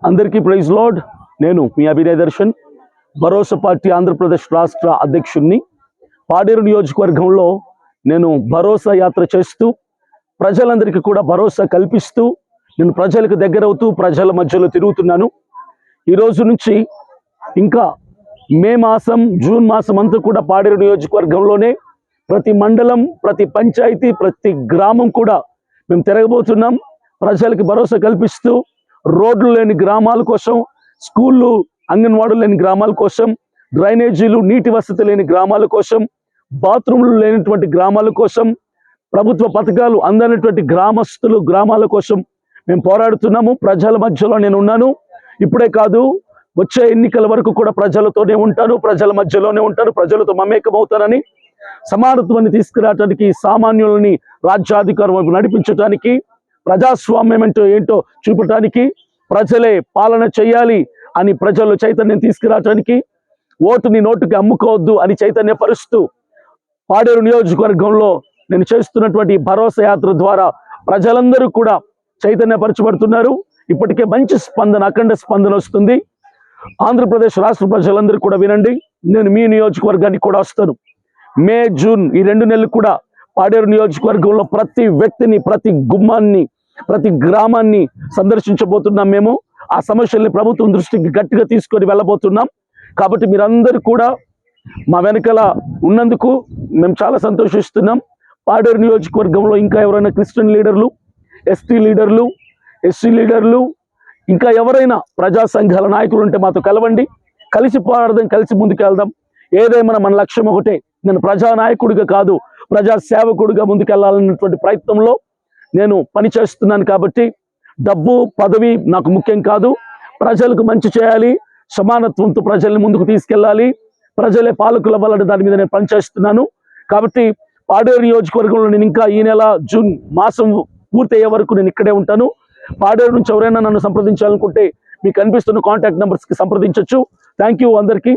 అందరికీ praise lord. నేను మీ అభినయ దర్శన్, భరోసా party Andhra Pradesh రాష్ట్ర అధ్యక్షుడిని. పాడేరు నియోజకవర్గంలో నేను భరోసా యాత్ర చేస్తూ ప్రజలందరికీ కూడా భరోసా కల్పిస్తూ నేను ప్రజలకు దగ్గరవుతూ ప్రజల మధ్యలో తిరుగుతున్నాను. ఈరోజు నుంచి ఇంకా మే మాసం, జూన్ మాసం అంతా కూడా పాడేరు నియోజకవర్గంలోనే ప్రతి మండలం, ప్రతి పంచాయతీ, ప్రతి గ్రామం కూడా మేము తిరగబోతున్నాం. ప్రజలకి భరోసా కల్పిస్తూ రోడ్లు లేని గ్రామాల కోసం, స్కూళ్ళు, అంగన్వాడీలు లేని గ్రామాల కోసం, డ్రైనేజీలు, నీటి వసతి లేని గ్రామాల కోసం, బాత్రూంలు లేనటువంటి గ్రామాల కోసం, ప్రభుత్వ పథకాలు అందనటువంటి గ్రామాల కోసం మేము పోరాడుతున్నాము. ప్రజల మధ్యలో నేను ఉన్నాను. ఇప్పుడే కాదు, వచ్చే ఎన్నికల వరకు కూడా ప్రజలతోనే ఉంటాను, ప్రజల మధ్యలోనే ఉంటాను, ప్రజలతో మమేకమవుతానని, సమానత్వాన్ని తీసుకురావడానికి, సామాన్యులని రాజ్యాధికారం వైపు నడిపించడానికి, ప్రజాస్వామ్యం ఏంటో చూపటానికి, ప్రజలే పాలన చేయాలి అని ప్రజల్లో చైతన్యం తీసుకురావటానికి, ఓటుని నోటుకి అమ్ముకోవద్దు అని చైతన్యపరుస్తూ పాడేరు నియోజకవర్గంలో నేను చేస్తున్నటువంటి భరోసా యాత్ర ద్వారా ప్రజలందరూ కూడా చైతన్యపరచబడుతున్నారు. ఇప్పటికే మంచి స్పందన, అఖండ స్పందన వస్తుంది. ఆంధ్రప్రదేశ్ రాష్ట్ర ప్రజలందరూ కూడా వినండి, నేను మీ నియోజకవర్గానికి కూడా వస్తాను. మే, జూన్ ఈ 2 నెలలు కూడా పాడేరు నియోజకవర్గంలో ప్రతి వ్యక్తిని, ప్రతి గుమ్మాన్ని, ప్రతి గ్రామాన్ని సందర్శించబోతున్నాం. మేము ఆ సమస్యల్ని ప్రభుత్వం దృష్టికి గట్టిగా తీసుకొని వెళ్ళబోతున్నాం. కాబట్టి మీరందరూ కూడా మా వెనకాల ఉన్నందుకు మేము చాలా సంతోషిస్తున్నాం. పాడేరు నియోజకవర్గంలో ఇంకా ఎవరైనా క్రిస్టియన్ లీడర్లు, ఎస్టీ లీడర్లు, ఎస్సీ లీడర్లు, ఇంకా ఎవరైనా ప్రజా సంఘాల నాయకులు ఉంటే మాతో కలవండి. కలిసి పోరాడదాం, కలిసి ముందుకెళ్దాం. ఏదేమైనా మన లక్ష్యం ఒకటే. నేను ప్రజానాయకుడిగా కాదు, ప్రజా సేవకుడిగా ముందుకెళ్లాలన్నటువంటి ప్రయత్నంలో నేను పనిచేస్తున్నాను. కాబట్టి డబ్బు, పదవి నాకు ముఖ్యం కాదు. ప్రజలకు మంచి చేయాలి, సమానత్వంతో ప్రజల్ని ముందుకు తీసుకెళ్ళాలి, ప్రజలే పాలకుల వల్ల దాని మీద నేను పనిచేస్తున్నాను. కాబట్టి పాడేరు నియోజకవర్గంలో నేను ఇంకా ఈ నెల జూన్ మాసం పూర్తి అయ్యే వరకు నేను ఇక్కడే ఉంటాను. పాడేరు నుంచి ఎవరైనా నన్ను సంప్రదించాలనుకుంటే మీకు కనిపిస్తున్న కాంటాక్ట్ నెంబర్స్కి సంప్రదించవచ్చు. థ్యాంక్ యూ అందరికీ.